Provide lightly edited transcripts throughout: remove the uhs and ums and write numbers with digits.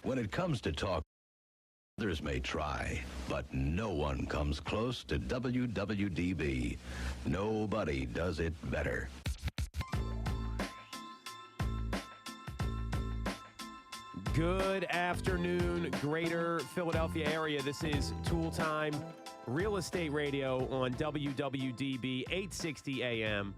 When it comes to talk, others may try, but no one comes close to WWDB. Nobody does it better. Good afternoon, greater Philadelphia area. This is Toole Time, real estate radio on WWDB 860 AM.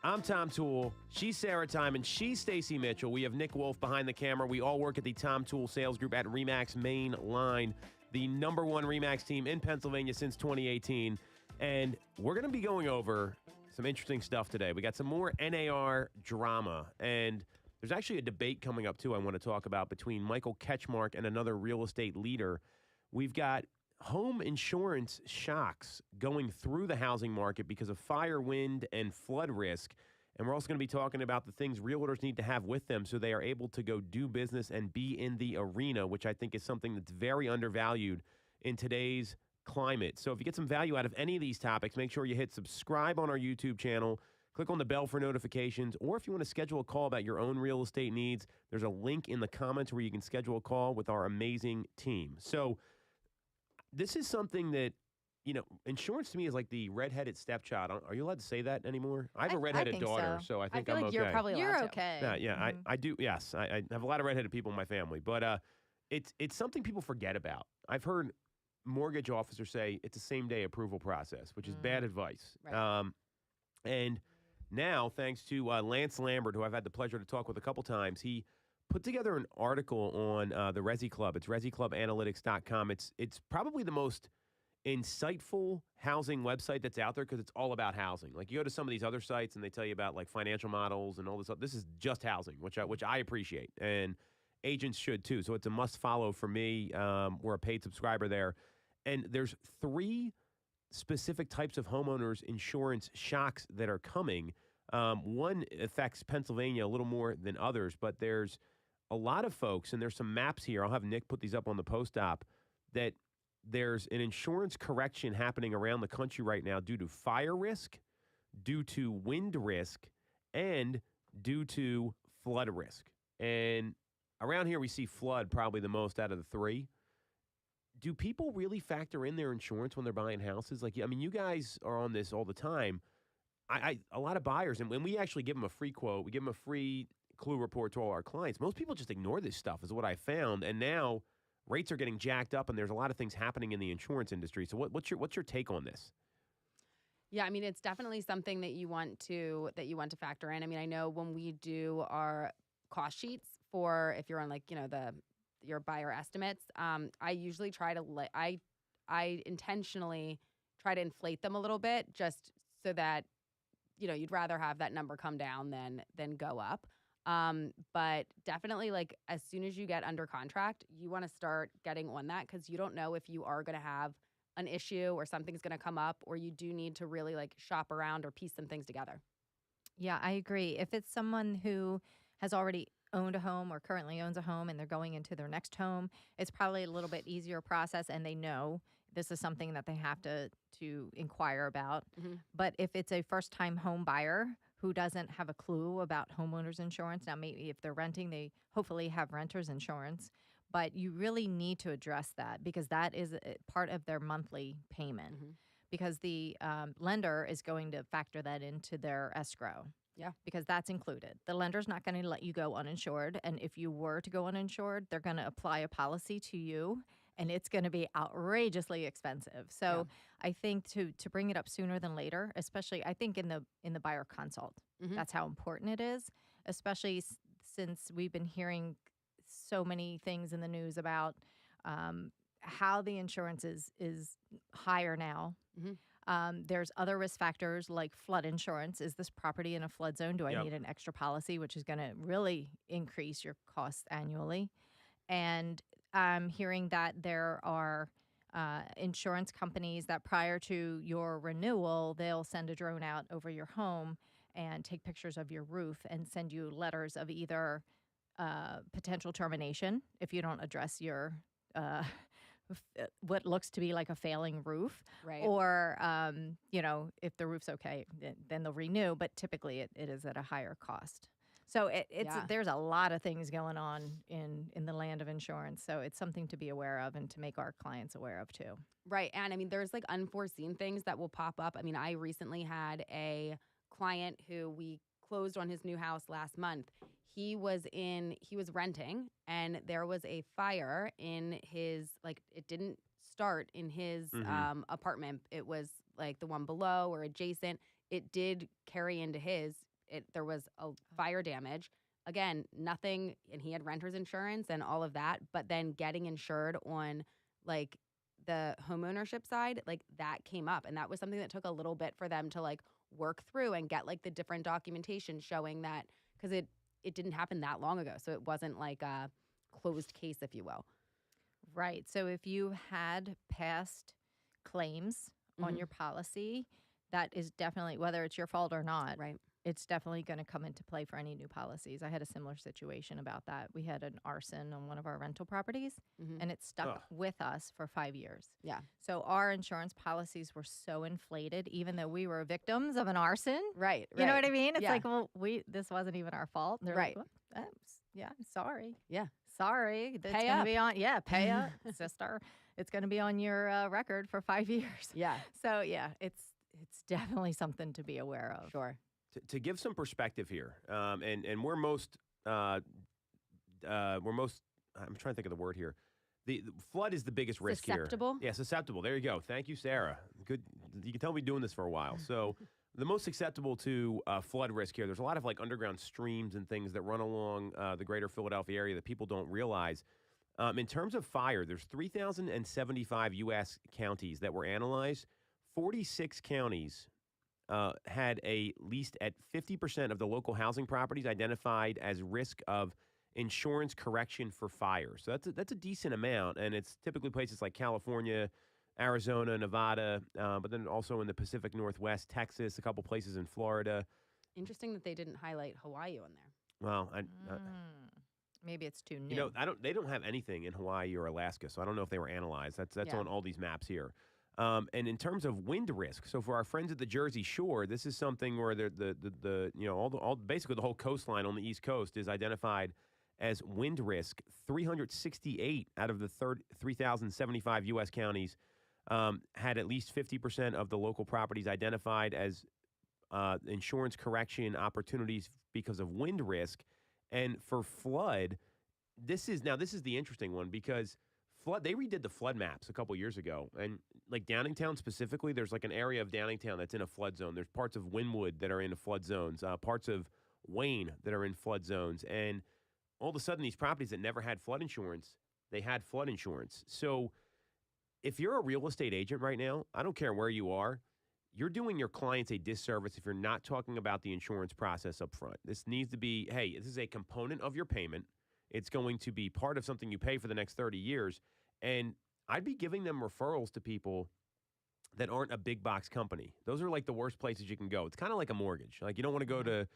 I'm Tom Toole. She's Sarah Time, and she's Stacy Mitchell. We have Nick Wolf behind the camera. We all work at the Tom Toole Sales Group at RE/MAX Main Line, the number one RE/MAX team in Pennsylvania since 2018. And we're going to be going over some interesting stuff today. We got some more NAR drama, and there's actually a debate coming up, too, I want to talk about between Michael Ketchmark and another real estate leader. We've got home insurance shocks going through the housing market because of fire, wind, and flood risk. And we're also going to be talking about the things realtors need to have with them so they are able to go do business and be in the arena, which I think is something that's very undervalued in today's climate. So if you get some value out of any of these topics, make sure you hit subscribe on our YouTube channel. Click on the bell for notifications, or if you want to schedule a call about your own real estate needs, there's a link in the comments where you can schedule a call with our amazing team. So this is something that, you know, insurance to me is like the redheaded stepchild. Are you allowed to say that anymore? I have a redheaded daughter, so I think I feel I'm like okay. You're probably allowed to. okay. Yeah, I do. Yes, I have a lot of redheaded people in my family, but it's something people forget about. I've heard mortgage officers say it's a same-day approval process, which is bad advice. Right. And now, thanks to Lance Lambert, who I've had the pleasure to talk with a couple times, he put together an article on the Resi Club. It's ResiClubAnalytics.com. It's probably the most insightful housing website that's out there because it's all about housing. Like you go to some of these other sites and they tell you about like financial models and all this stuff. This is just housing, which I appreciate, and agents should too. So it's a must follow for me. We're a paid subscriber there, and there's 3 specific types of homeowners insurance shocks that are coming. One affects Pennsylvania a little more than others, but there's a lot of folks, and there's some maps here. I'll have Nick put these up on the post-op, that there's an insurance correction happening around the country right now due to fire risk, due to wind risk, and due to flood risk. And around here we see flood probably the most out of the 3. Do people really factor in their insurance when they're buying houses? Like, I mean, you guys are on this all the time. A lot of buyers, and when we actually give them a free quote, we give them a free clue report to all our clients. Most people just ignore this stuff, is what I found. And now rates are getting jacked up, and there's a lot of things happening in the insurance industry. So what's your take on this? Yeah, I mean, it's definitely something that you want to factor in. I mean, I know when we do our cost sheets for if you're on like, you know, your buyer estimates, I usually try to I intentionally try to inflate them a little bit just so that, you know, you'd rather have that number come down than go up. But definitely, like, as soon as you get under contract, you want to start getting on that because you don't know if you are going to have an issue or something's going to come up, or you do need to really like shop around or piece some things together. Yeah, I agree. If it's someone who has already owned a home or currently owns a home and they're going into their next home, it's probably a little bit easier process and they know this is something that they have to inquire about. Mm-hmm. But if it's a first-time home buyer who doesn't have a clue about homeowners insurance, now maybe if they're renting, they hopefully have renter's insurance, but you really need to address that because that is part of their monthly payment because the lender is going to factor that into their escrow. Yeah. Because that's included. The lender's not going to let you go uninsured. And if you were to go uninsured, they're going to apply a policy to you, and it's going to be outrageously expensive. So I think to bring it up sooner than later, especially I think in the buyer consult, that's how important it is, especially since we've been hearing so many things in the news about how the insurance is higher now. There's other risk factors like flood insurance. Is this property in a flood zone? Do I need an extra policy, which is going to really increase your costs annually? And I'm hearing that there are insurance companies that prior to your renewal, they'll send a drone out over your home and take pictures of your roof and send you letters of either potential termination if you don't address your what looks to be like a failing roof, right? Or if the roof's okay, then they'll renew. But typically, it is at a higher cost. So it's Yeah. there's a lot of things going on in the land of insurance. So it's something to be aware of and to make our clients aware of too. Right. And I mean, there's like unforeseen things that will pop up. I mean, I recently had a client who we closed on his new house last month. He was renting and there was a fire in his, like, it didn't start in his apartment. It was like the one below or adjacent. It did carry into his. There was a fire damage. Again, nothing, and he had renter's insurance and all of that. But then getting insured on like the homeownership side, like that came up, and that was something that took a little bit for them to like work through and get like the different documentation showing that, because it didn't happen that long ago, so it wasn't like a closed case, if you will. Right. So if you had past claims on your policy, that is definitely, whether it's your fault or not, Right. it's definitely going to come into play for any new policies. I had a similar situation about that. We had an arson on one of our rental properties, and it stuck with us for 5 years. Yeah. So our insurance policies were so inflated, even though we were victims of an arson. Right. You know what I mean? It's Yeah. like, well, this wasn't even our fault. And they're Right. like, well, yeah, sorry. Yeah. Sorry. That's Pay going to up. be on. Yeah, pay up, sister. It's going to be on your record for 5 years. Yeah. So yeah, it's definitely something to be aware of. Sure. To give some perspective here, and we're most I'm trying to think of the word here. The flood is the biggest risk Susceptible? here. Yeah, susceptible. There you go. Thank you, Sarah. Good. You can tell me doing this for a while. So the most susceptible to flood risk here. There's a lot of like underground streams and things that run along the greater Philadelphia area that people don't realize. In terms of fire, there's 3,075 U.S. counties that were analyzed. 46 counties had least at 50% of the local housing properties identified as risk of insurance correction for fire. So that's a decent amount, and it's typically places like California, Arizona, Nevada, but then also in the Pacific Northwest, Texas, a couple places in Florida. Interesting that they didn't highlight Hawaii on there. Well, Maybe it's too new. you know, they don't have anything in Hawaii or Alaska, so I don't know if they were analyzed. That's Yeah. on all these maps here. And in terms of wind risk, so for our friends at the Jersey Shore, this is something where the you know basically the whole coastline on the East Coast is identified as wind risk. 368 out of the 3,075 U.S. counties had at least 50% of the local properties identified as insurance correction opportunities because of wind risk. And for flood, this is the interesting one because flood, they redid the flood maps a couple years ago. And like Downingtown specifically, there's like an area of Downingtown that's in a flood zone. There's parts of Wynwood that are in flood zones, parts of Wayne that are in flood zones. And all of a sudden, these properties that never had flood insurance, they had flood insurance. So if you're a real estate agent right now, I don't care where you are, you're doing your clients a disservice if you're not talking about the insurance process up front. This needs to be, hey, this is a component of your payment. It's going to be part of something you pay for the next 30 years. And I'd be giving them referrals to people that aren't a big box company. Those are like the worst places you can go. It's kind of like a mortgage. Like you don't want to go to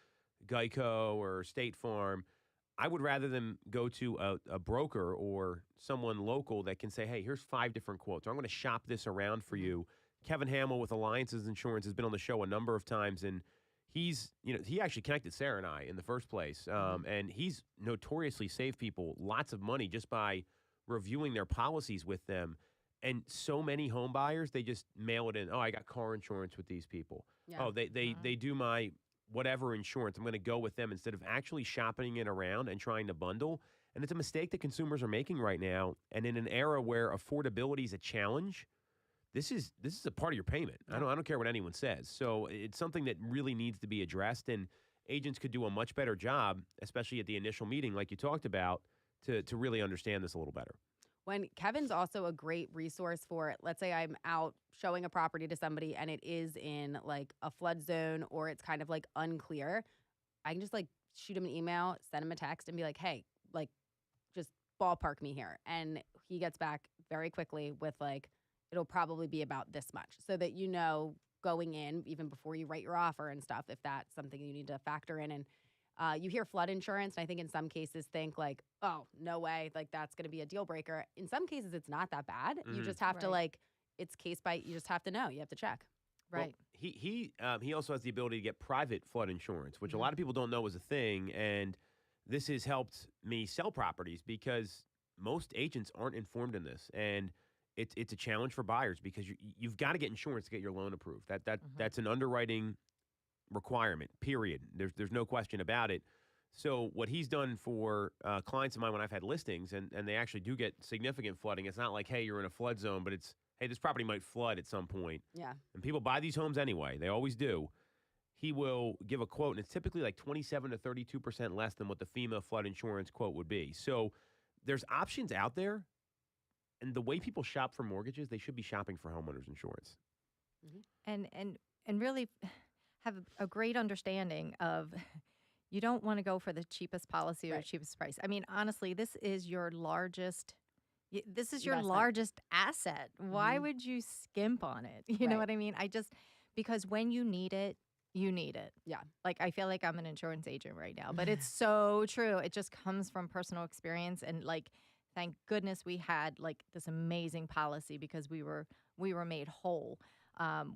Geico or State Farm. I would rather them go to a broker or someone local that can say, hey, here's 5 different quotes. Or I'm going to shop this around for you. Kevin Hamill with Alliances Insurance has been on the show a number of times, and he actually connected Sarah and I in the first place. And he's notoriously saved people lots of money just by reviewing their policies with them. And so many home buyers, they just mail it in. Oh, I got car insurance with these people. Yeah. Oh, they do my whatever insurance. I'm going to go with them instead of actually shopping it around and trying to bundle. And it's a mistake that consumers are making right now. And in an era where affordability is a challenge, this is a part of your payment. Yeah. I don't care what anyone says. So it's something that really needs to be addressed, and agents could do a much better job, especially at the initial meeting, like you talked about, to really understand this a little better. When Kevin's also a great resource for, let's say I'm out showing a property to somebody and it is in like a flood zone or it's kind of like unclear, I can just like shoot him an email, send him a text and be like, hey, like just ballpark me here. And he gets back very quickly with like, it'll probably be about this much, so that you know going in, even before you write your offer and stuff, if that's something you need to factor in. And you hear flood insurance, and I think in some cases think like, oh, no way, like that's going to be a deal breaker. In some cases, it's not that bad. You just have to Right. you just have to know. You have to check. Right. He also has the ability to get private flood insurance, which a Mhm. lot of people don't know is a thing. And this has helped me sell properties because most agents aren't informed in this, and it's a challenge for buyers because you've got to get insurance to get your loan approved. That's an underwriting requirement. Period. There's no question about it. So what he's done for clients of mine when I've had listings and they actually do get significant flooding, it's not like, hey, you're in a flood zone, but it's, hey, this property might flood at some point. Yeah. And people buy these homes anyway. They always do. He will give a quote, and it's typically like 27 to 32% less than what the FEMA flood insurance quote would be. So there's options out there. And the way people shop for mortgages, they should be shopping for homeowners insurance. And really have a great understanding of you don't want to go for the cheapest policy or Right. cheapest price. I mean, honestly, this is your largest this is your Investment. largest asset. Why Mhm. would you skimp on it? You know Right. what I mean? Because when you need it, you need it. Yeah. Like I feel like I'm an insurance agent right now, but it's so true. It just comes from personal experience and like thank goodness we had like this amazing policy because we were made whole.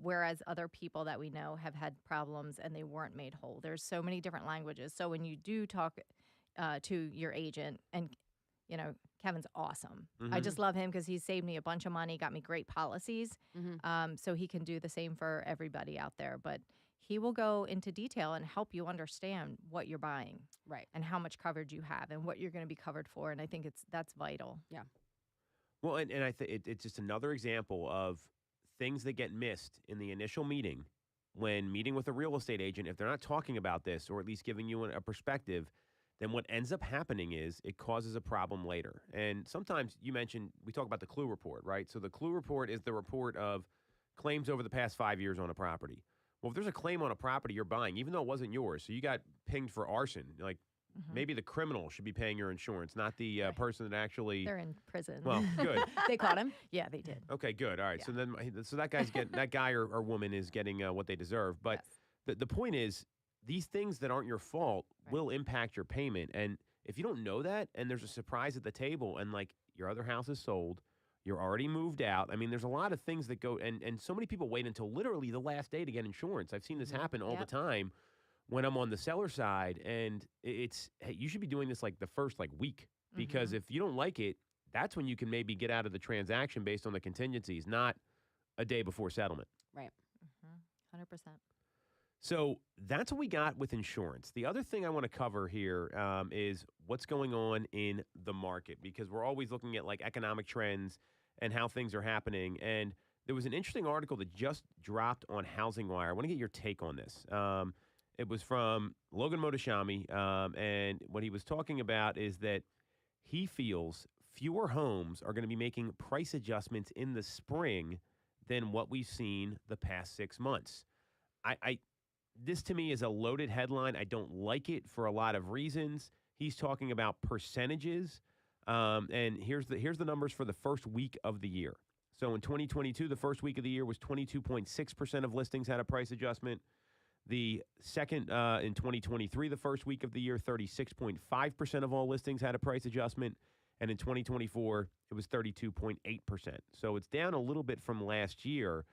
Whereas other people that we know have had problems and they weren't made whole. There's so many different languages. So when you do talk to your agent, and you know Kevin's awesome. I Mhm. just love him because he's saved me a bunch of money, got me great policies. Mhm. So he can do the same for everybody out there. But he will go into detail and help you understand what you're buying Right. and how much coverage you have and what you're going to be covered for. And I think that's vital. Well, and I think it's just another example of things that get missed in the initial meeting when meeting with a real estate agent. If they're not talking about this or at least giving you a perspective, then what ends up happening is it causes a problem later. And sometimes you mentioned, we talk about the clue report, right? So the clue report is the report of claims over the past 5 years on a property. Well, if there's a claim on a property you're buying, even though it wasn't yours, so you got pinged for arson, like Mhm. maybe the criminal should be paying your insurance, not the Right. person that actually. They're in prison. Well, good. They caught him. Yeah, they did. Okay, good. All right. Yeah. So then, so that guy's getting that guy or woman is getting what they deserve. But Yes. the point is, these things that aren't your fault Right. will impact your payment. And if you don't know that, and there's a surprise at the table, and like your other house is sold, you're already moved out. I mean, there's a lot of things that go, and so many people wait until literally the last day to get insurance. I've seen this Mhm. happen all the Yep. time when I'm on the seller side, and it's hey, you should be doing this like the first like week because Mhm. if you don't like it, that's when you can maybe get out of the transaction based on the contingencies, not a day before settlement. Right. 100%. So that's what we got with insurance. The other thing I want to cover here is what's going on in the market because we're always looking at like economic trends and how things are happening. And there was an interesting article that just dropped on Housing Wire. I want to get your take on this. It was from Logan Motoshami, and what he was talking about is that he feels fewer homes are going to be making price adjustments in the spring than what we've seen the past 6 months. This to me is a loaded headline. I don't like it for a lot of reasons. He's talking about percentages, and here's the numbers for the first week of the year. So in 2022, the first week of the year was 22.6% of listings had a price adjustment. The second in 2023, the first week of the year, 36.5% of all listings had a price adjustment, and in 2024, it was 32.8%. So it's down a little bit from last year.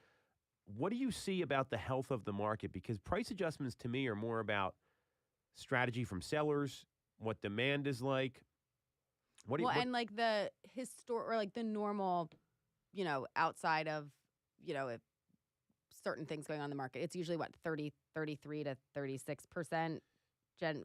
What do you see about the health of the market? Because price adjustments to me are more about strategy from sellers, what demand is like. What do you, Well, what- and like the or like the normal, outside of, if certain things going on in the market, it's usually what 33 to 36%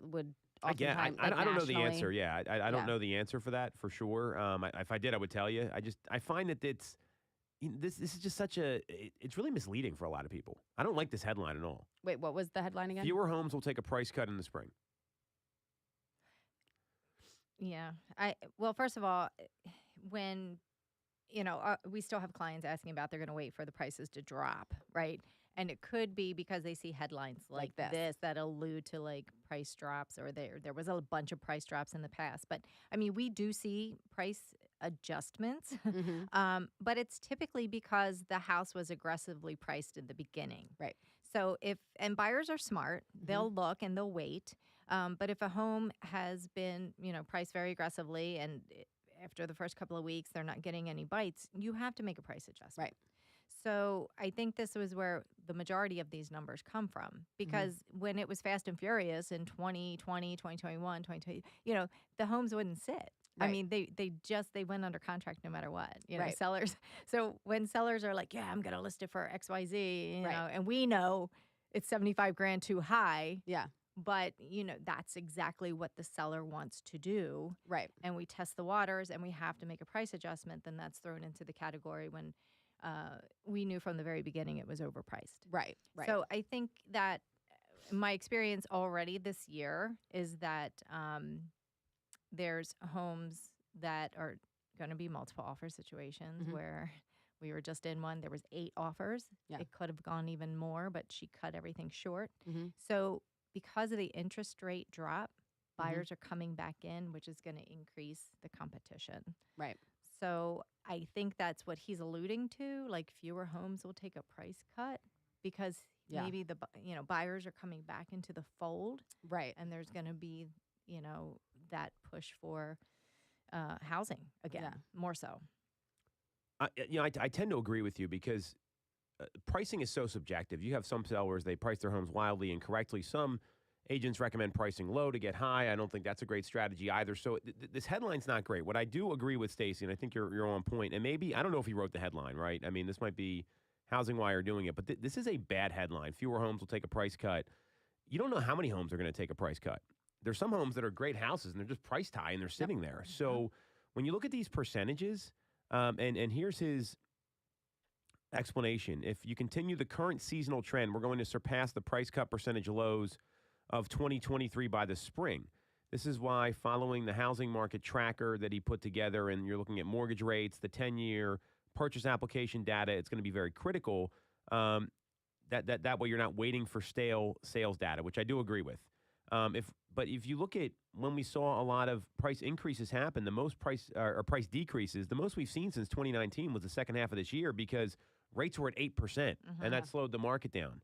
would. I get. I don't know the nationally. answer. Yeah, I don't Yeah. know the answer for that for sure. If I did, I would tell you. I find that this is just it's really misleading for a lot of people. I don't like this headline at all. Wait, what was the headline again? Fewer homes will take a price cut in the spring. Yeah. Well, first of all, when we still have clients asking about they're going to wait for the prices to drop, right? And it could be because they see headlines like Like this. this that allude to like price drops or there was a bunch of price drops in the past. But I mean, we do see price adjustments, Mhm. but it's typically because the house was aggressively priced in the beginning. Right. So and buyers are smart, they'll look and they'll wait. But if a home has been, priced very aggressively and after the first couple of weeks they're not getting any bites, you have to make a price adjustment. Right. So I think this was where the majority of these numbers come from, because when it was fast and furious in 2020, 2021, 2020, the homes wouldn't sit. I Right. mean, they went under contract no matter what, Right. sellers. So when sellers are like, yeah, I'm going to list it for XYZ, Right. and we know it's 75 grand too high, Yeah. but that's exactly what the seller wants to do. Right. And we test the waters and we have to make a price adjustment, then that's thrown into the category when we knew from the very beginning it was overpriced. Right. Right. So I think that my experience already this year is that there's homes that are going to be multiple offer situations where we were just in one. There was 8 offers. Yeah. It could have gone even more, but she cut everything short. Mm-hmm. So because of the interest rate drop, buyers are coming back in, which is going to increase the competition. Right. So I think that's what he's alluding to. Like, fewer homes will take a price cut because maybe the buyers are coming back into the fold, Right. and there's going to be that push for housing again, more so. I tend to agree with you because pricing is so subjective. You have some sellers, they price their homes wildly and correctly. Some agents recommend pricing low to get high. I don't think that's a great strategy either. So this headline's not great. What I do agree with Stacy, and I think you're on point, and maybe, I don't know if he wrote the headline, right? I mean, this might be Housing Wire doing it, but this is a bad headline. Fewer homes will take a price cut. You don't know how many homes are going to take a price cut. There's some homes that are great houses, and they're just priced high, and they're sitting there. So when you look at these percentages, and here's his explanation. If you continue the current seasonal trend, we're going to surpass the price cut percentage lows of 2023 by the spring. This is why, following the housing market tracker that he put together, and you're looking at mortgage rates, the 10-year purchase application data, it's going to be very critical. That way you're not waiting for stale sales data, which I do agree with. But if you look at when we saw a lot of price increases happen, the most price decreases, the most we've seen since 2019 was the second half of this year, because rates were at 8%, and that slowed the market down.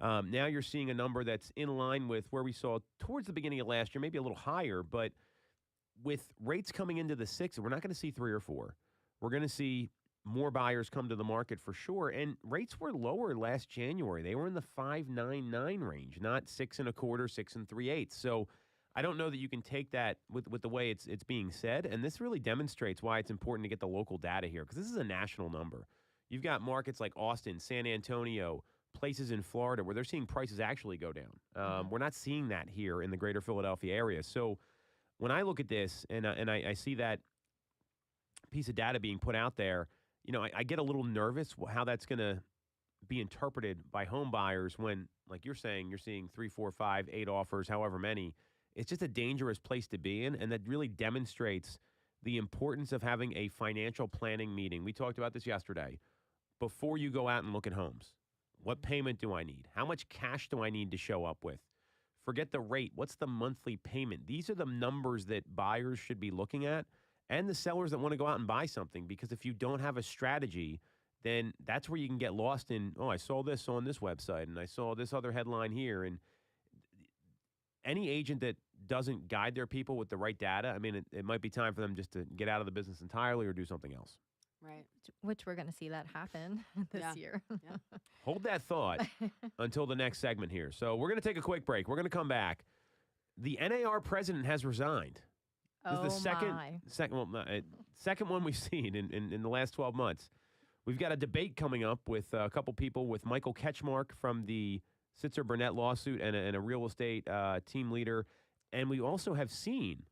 Now you're seeing a number that's in line with where we saw towards the beginning of last year, maybe a little higher, but with rates coming into the 6, we're not going to see 3 or 4. We're going to see more buyers come to the market for sure. And rates were lower last January. They were in the 5.99 range, not 6 1/4, 6 3/8. So I don't know that you can take that with the way it's being said. And this really demonstrates why it's important to get the local data here, because this is a national number. You've got markets like Austin, San Antonio, places in Florida where they're seeing prices actually go down. We're not seeing that here in the greater Philadelphia area. So when I look at this and I see that piece of data being put out there, I get a little nervous how that's going to be interpreted by home buyers when, like you're saying, you're seeing 3, 4, 5, 8 offers, however many. It's just a dangerous place to be in, and that really demonstrates the importance of having a financial planning meeting. We talked about this yesterday. Before you go out and look at homes, what payment do I need? How much cash do I need to show up with? Forget the rate. What's the monthly payment? These are the numbers that buyers should be looking at, and the sellers that want to go out and buy something, because if you don't have a strategy, then that's where you can get lost in, I saw this on this website, and I saw this other headline here. And any agent that doesn't guide their people with the right data, I mean, it might be time for them just to get out of the business entirely or do something else. Right. Which we're going to see that happen this year. Yeah. Hold that thought until the next segment here. So we're going to take a quick break. We're going to come back. The NAR president has resigned. This is the second one we've seen in the last 12 months. We've got a debate coming up with a couple people, with Michael Ketchmark from the Sitzer Burnett lawsuit and a real estate team leader. And we also have seen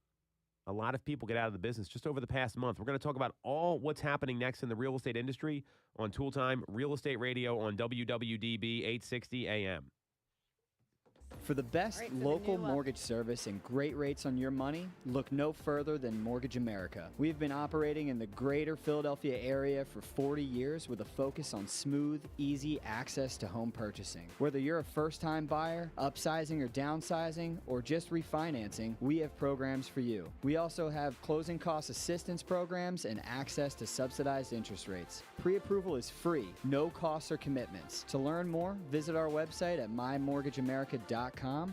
a lot of people get out of the business just over the past month. We're going to talk about all what's happening next in the real estate industry on Toole Time, Real Estate Radio on WWDB 860 AM. For the best local mortgage service and great rates on your money, look no further than Mortgage America. We've been operating in the greater Philadelphia area for 40 years with a focus on smooth, easy access to home purchasing. Whether you're a first-time buyer, upsizing or downsizing, or just refinancing, we have programs for you. We also have closing cost assistance programs and access to subsidized interest rates. Pre-approval is free, no costs or commitments. To learn more, visit our website at mymortgageamerica.com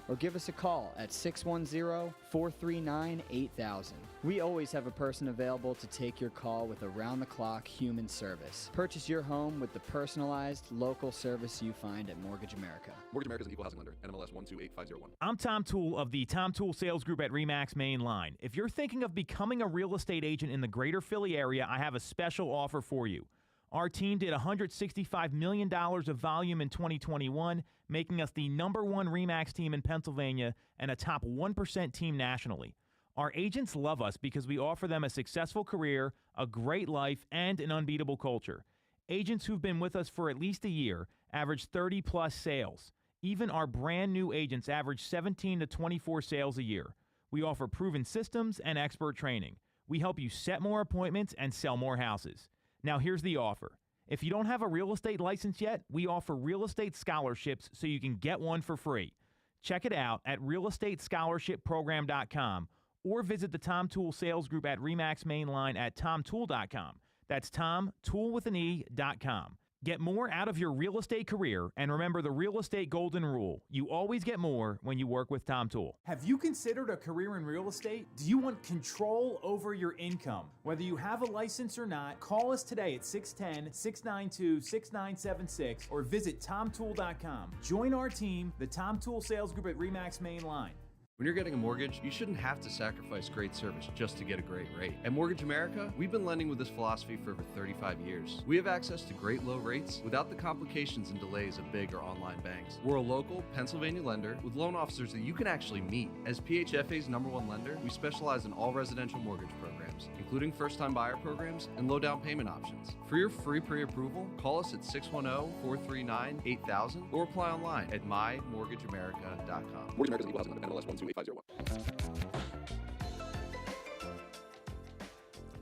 or give us a call at 610-439-8000. We always have a person available to take your call with around-the-clock human service. Purchase your home with the personalized, local service you find at Mortgage America. Mortgage America is an equal housing lender. NMLS 128501. I'm Tom Toole of the Tom Toole Sales Group at RE/MAX Main Line. If you're thinking of becoming a real estate agent in the greater Philly area, I have a special offer for you. Our team did $165 million of volume in 2021, making us the #1 RE/MAX team in Pennsylvania and a top 1% team nationally. Our agents love us because we offer them a successful career, a great life, and an unbeatable culture. Agents who've been with us for at least a year average 30-plus sales. Even our brand new agents average 17 to 24 sales a year. We offer proven systems and expert training. We help you set more appointments and sell more houses. Now here's the offer. If you don't have a real estate license yet, we offer real estate scholarships so you can get one for free. Check it out at realestatescholarshipprogram.com or visit the Tom Toole Sales Group at RE/MAX Main Line at tomtoole.com. That's tomtoole.com. Get more out of your real estate career, and remember the real estate golden rule. You always get more when you work with Tom Toole. Have you considered a career in real estate? Do you want control over your income? Whether you have a license or not, call us today at 610-692-6976 or visit tomtoole.com. Join our team, the Tom Toole Sales Group at RE/MAX Main Line. When you're getting a mortgage, you shouldn't have to sacrifice great service just to get a great rate. At Mortgage America, we've been lending with this philosophy for over 35 years. We have access to great low rates without the complications and delays of big or online banks. We're a local Pennsylvania lender with loan officers that you can actually meet. As PHFA's #1 lender, we specialize in all residential mortgage programs, including first-time buyer programs and low down payment options. For your free pre-approval, call us at 610-439-8000 or apply online at mymortgageamerica.com. Mortgage America is equal housing lender. NMLS 128501.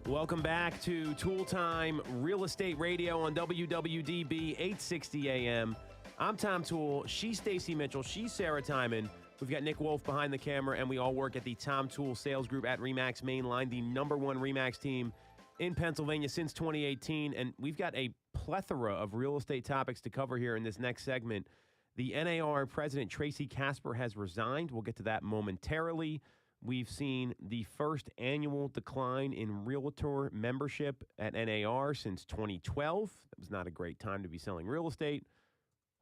Welcome back to Toole Time Real Estate Radio on WWDB 860 AM. I'm Tom Toole. She's Stacy Mitchell. She's Sarah Timon. We've got Nick Wolf behind the camera, and we all work at the Tom Toole Sales Group at RE/MAX Main Line, the #1 RE/MAX team in Pennsylvania since 2018. And we've got a plethora of real estate topics to cover here in this next segment. The NAR president, Tracy Casper, has resigned. We'll get to that momentarily. We've seen the first annual decline in realtor membership at NAR since 2012. That was not a great time to be selling real estate,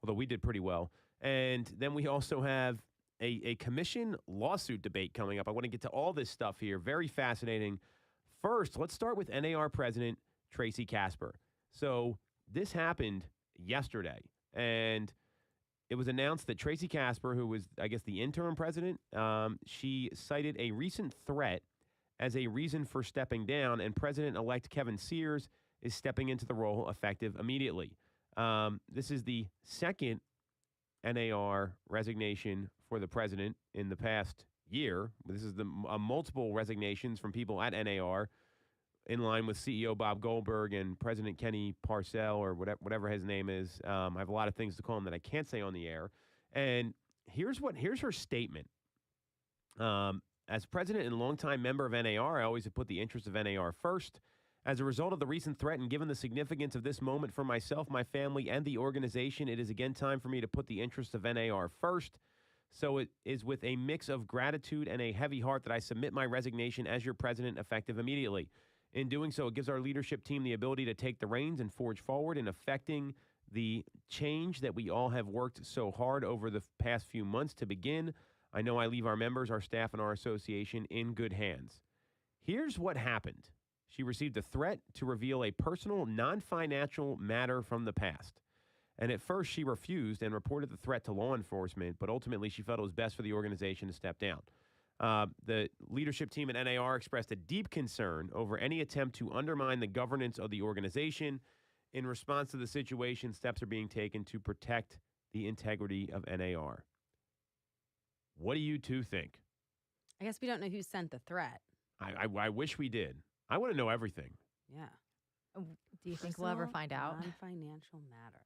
although we did pretty well. And then we also have a commission lawsuit debate coming up. I want to get to all this stuff here. Very fascinating. First, let's start with NAR president, Tracy Casper. So this happened yesterday, and it was announced that Tracy Casper, who was, I guess, the interim president, she cited a recent threat as a reason for stepping down, and President-elect Kevin Sears is stepping into the role effective immediately. This is the second NAR resignation for the president in the past year. This is the multiple resignations from people at NAR, in line with CEO Bob Goldberg and President Kenny Parcell, or whatever his name is. I have a lot of things to call him that I can't say on the air. And here's her statement. As president and longtime member of NAR, I always have put the interests of NAR first. As a result of the recent threat and given the significance of this moment for myself, my family, and the organization, it is again time for me to put the interests of NAR first. So it is with a mix of gratitude and a heavy heart that I submit my resignation as your president effective immediately. In doing so, it gives our leadership team the ability to take the reins and forge forward in affecting the change that we all have worked so hard over the past few months to begin. I know I leave our members, our staff, and our association in good hands. Here's what happened. She received a threat to reveal a personal, non-financial matter from the past. And at first, she refused and reported the threat to law enforcement, but ultimately she felt it was best for the organization to step down. The leadership team at NAR expressed a deep concern over any attempt to undermine the governance of the organization. In response to the situation, steps are being taken to protect the integrity of NAR. What do you two think? I guess we don't know who sent the threat. I wish we did. I want to know everything. Yeah. Do you think we'll ever find out? Non-financial matter.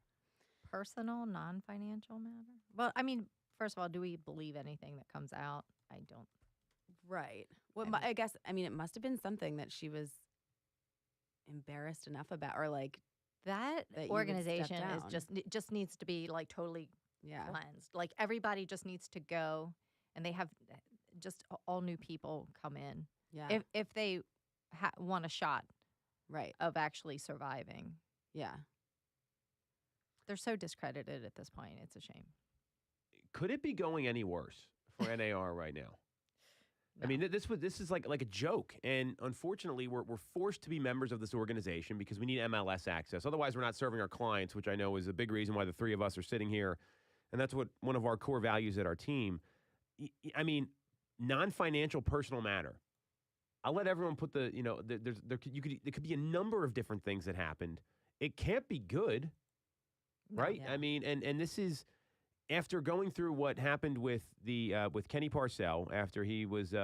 Personal, non-financial matter? Well, I mean, first of all, do we believe anything that comes out? I don't. Right. Well, I guess, it must have been something that she was embarrassed enough about, or like that you would organization step is just needs to be like totally yeah. cleansed. Like everybody just needs to go, and they have just all new people come in. Yeah. if they want a shot Right. of actually surviving. Yeah. They're so discredited at this point. It's a shame. Could it be going any worse for NAR right now? I mean, this is like a joke, and unfortunately, we're forced to be members of this organization because we need MLS access. Otherwise, we're not serving our clients, which I know is a big reason why the three of us are sitting here, and that's what one of our core values at our team. I mean, non-financial personal matter. I'll let everyone put there could be a number of different things that happened. It can't be good, right? Yeah. I mean, and this is. After going through what happened with Kenny Parcell, after he was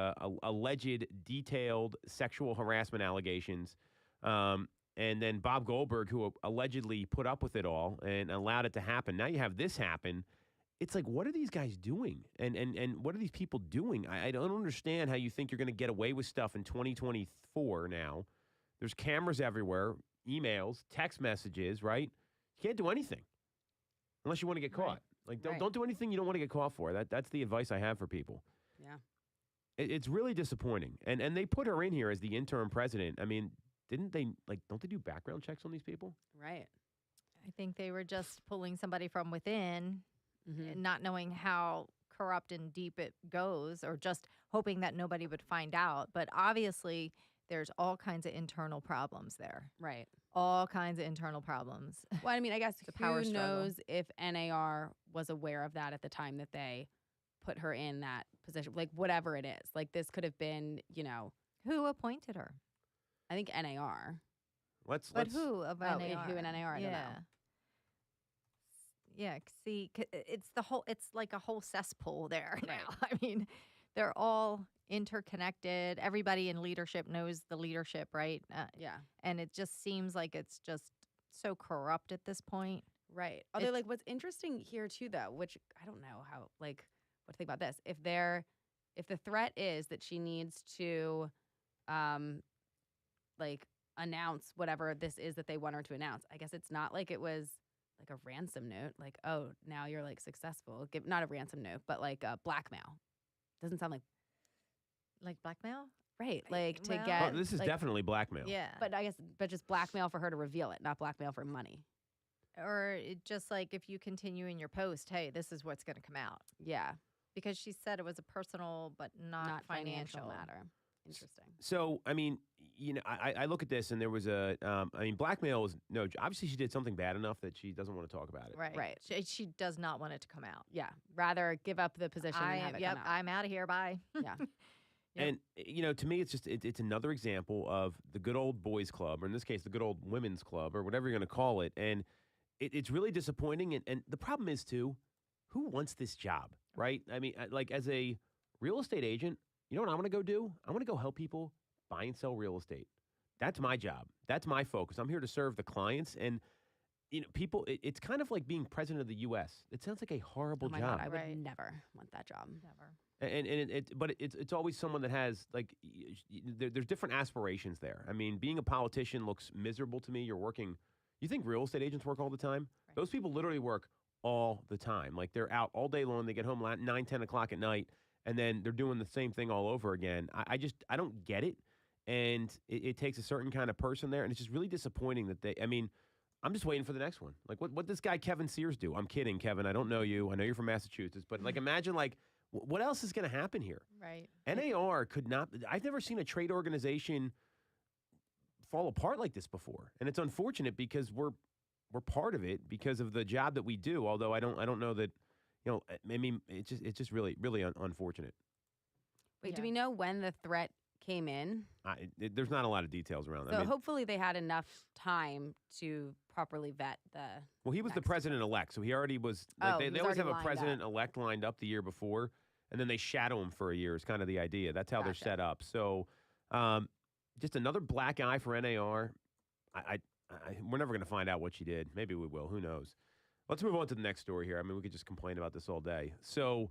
alleged detailed sexual harassment allegations, and then Bob Goldberg, who allegedly put up with it all and allowed it to happen. Now you have this happen. It's like, what are these guys doing? And what are these people doing? I don't understand how you think you're going to get away with stuff in 2024 now. There's cameras everywhere, emails, text messages, right? You can't do anything unless you want to get caught. Right. Like, Right. don't do anything you don't want to get caught for. That's the advice I have for people. Yeah. It's really disappointing. And they put her in here as the interim president. I mean, don't they do background checks on these people? Right. I think they were just pulling somebody from within, Mhm. and not knowing how corrupt and deep it goes, or just hoping that nobody would find out. But obviously, there's all kinds of internal problems there. Right. All kinds of internal problems. Well, I mean, I guess The power who struggle. knows if NAR was aware of that at the time that they put her in that position, like whatever it is. Like this could have been, Who appointed her? I think NAR. Let's But who of Oh, NAR? who in NAR? I don't know. Yeah, see, it's like a whole cesspool there Right. now. I mean, they're all interconnected. Everybody in leadership knows the leadership, right? Yeah. And it just seems like it's just so corrupt at this point. Right. Although, It's- like, what's interesting here too, though, which I don't know how, like, what to think about this. If the threat is that she needs to, like, announce whatever this is that they want her to announce, I guess it's not like it was like a ransom note. Like, oh, now you're like successful. Not a ransom note, but like a blackmail. Doesn't sound like Like blackmail? right. Like to well- get. Well, this is like, definitely blackmail. Yeah. But I guess, but just blackmail for her to reveal it, not blackmail for money. Or just like if you continue in your post, hey, this is what's going to come out. Yeah. Because she said it was a personal but not, financial matter. Interesting. So, I mean, I look at this and there was blackmail is obviously she did something bad enough that she doesn't want to talk about it. Right. Right. She does not want it to come out. Yeah. Rather give up the position than have it come out. I'm out of here. Bye. Yeah. Yep. And, to me, it's another example of the good old boys club, or in this case, the good old women's club, or whatever you're going to call it. And it's really disappointing. And the problem is, too, who wants this job, right? I mean, like as a real estate agent, you know what I'm going to go do? I'm going to go help people buy and sell real estate. That's my job. That's my focus. I'm here to serve the clients. And, people, it's kind of like being president of the U.S. It sounds like a horrible Oh my job. God, I would Right. never want that job. Never. But it's always someone that has there's different aspirations there. I mean, being a politician looks miserable to me. You're working. You think real estate agents work all the time? Right. Those people literally work all the time. Like they're out all day long. They get home 9, 10 o'clock at night, and then they're doing the same thing all over again. I don't get it, and it takes a certain kind of person there, and it's just really disappointing that they. I mean, I'm just waiting for the next one. Like what this guy Kevin Sears do? I'm kidding, Kevin. I don't know you. I know you're from Massachusetts, but like imagine like. What else is going to happen here? Right. NAR could not. I've never seen a trade organization fall apart like this before, and it's unfortunate because we're part of it because of the job that we do. Although I don't know that, I mean, it's just really unfortunate. Wait, do Yeah. we know when the threat came in? There's not a lot of details around that. So I mean, hopefully they had enough time to properly vet the. well, he was the next. president-elect, so he already was. Oh, They he was always have already a lined president-elect lined up the year before, and then they shadow him for a year. Is kind of the idea. That's how they're Gotcha. set up. So, just another black eye for NAR. We're never going to find out what she did. Maybe we will. Who knows? Let's move on to the next story here. I mean, we could just complain about this all day. So,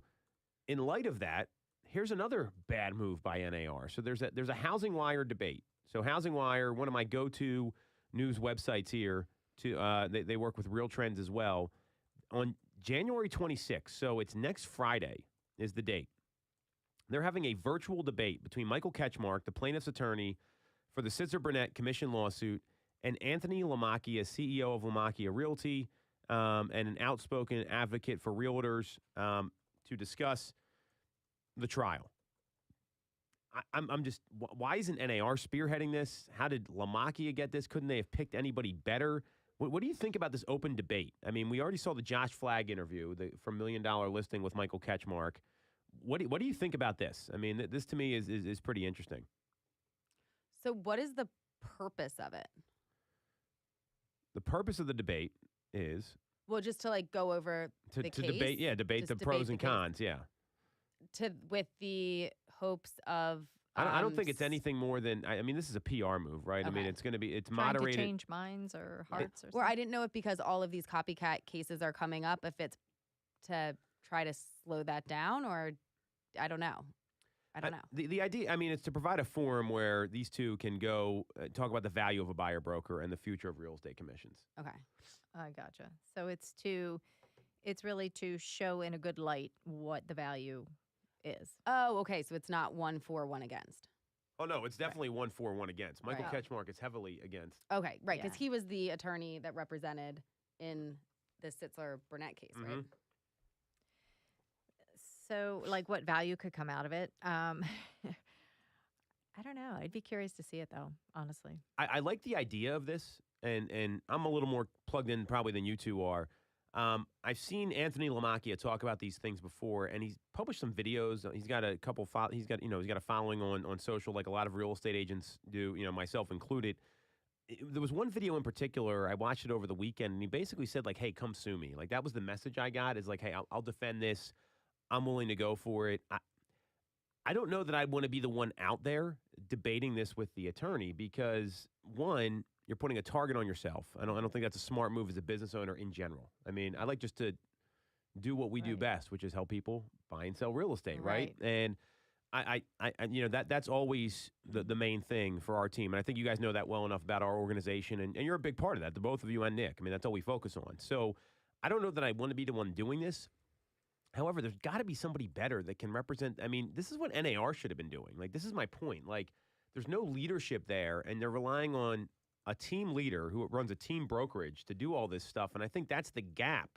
in light of that, here's another bad move by NAR. So there's a Housing Wire debate. So Housing Wire, one of my go-to news websites here. They work with Real Trends as well. On January 26th, so it's next Friday is the date. They're having a virtual debate between Michael Ketchmark, the plaintiff's attorney for the Sitzer-Burnett commission lawsuit, and Anthony Lamacchia, CEO of Lamacchia Realty, and an outspoken advocate for realtors to discuss the trial. I'm just, why isn't NAR spearheading this? How did Lamacchia get this? Couldn't they have picked anybody better? What do you think about this open debate? I mean, we already saw the Josh Flagg interview from $1 Million Listing with Michael Ketchmark. What do you think about this? I mean, this to me is pretty interesting. So what is the purpose of it? The purpose of the debate is Well, just to like go over the case. Debate the pros and cons, with the hopes of. I don't think it's anything more than. I mean, this is a PR move, right? Okay. I mean, it's going to be Trying moderated. to change minds or hearts or something. Or I didn't know if because all of these copycat cases are coming up, if it's to try to slow that down, or I don't know. I don't know. The idea, I mean, it's to provide a forum where these two can go talk about the value of a buyer broker and the future of real estate commissions. Okay. I gotcha. So it's really to show in a good light what the value is. Oh, okay. So it's not 1 for, 1 against. Oh, no, it's definitely 1 for, 1 against. Michael Right. Ketchmark is heavily against. Okay, right. Because Yeah. he was the attorney that represented in the Sitzler-Burnett case, right? So, like, what value could come out of it? I don't know. I'd be curious to see it, though, honestly. I like the idea of this, and I'm a little more plugged in probably than you two are. I've seen Anthony Lamacchia talk about these things before, and he's published some videos. He's got a couple. He's got a following on social, like a lot of real estate agents do. Myself included. There was one video in particular. I watched it over the weekend, and he basically said, like, "Hey, come sue me." Like that was the message I got. Is like, "Hey, I'll defend this. I'm willing to go for it." I don't know that I'd want to be the one out there debating this with the attorney because one, you're putting a target on yourself. I don't think that's a smart move as a business owner in general. I mean, I like just to do what we do Right. best, which is help people buy and sell real estate, right? And I that's always the main thing for our team. And I think you guys know that well enough about our organization, and you're a big part of that, the both of you and Nick. I mean, that's all we focus on. So I don't know that I want to be the one doing this. However, there's got to be somebody better that can represent. I mean, this is what NAR should have been doing. Like, this is my point. Like, there's no leadership there, and they're relying on a team leader who runs a team brokerage to do all this stuff. And I think that's the gap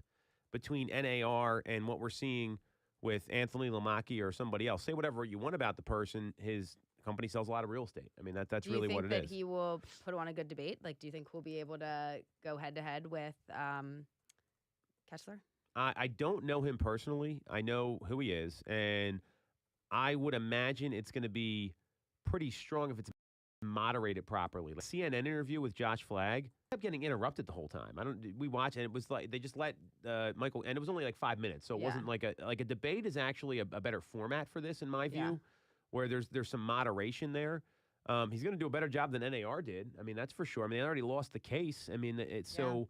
between NAR and what we're seeing with Anthony Lamacchia or somebody else. Say whatever you want about the person. His company sells a lot of real estate. I mean, that's really what it is. Do you think that he will put on a good debate? Like, do you think we'll be able to go head-to-head with Ketchler? I don't know him personally. I know who he is, and I would imagine it's going to be pretty strong if it's moderated properly. Like CNN interview with Josh Flagg kept getting interrupted the whole time. We watched, and it was like they just let Michael, and it was only like 5 minutes, so it wasn't like a debate. Is actually a better format for this, in my view, where there's some moderation there. He's going to do a better job than NAR did. I mean, that's for sure. I mean, they already lost the case. I mean, it's so.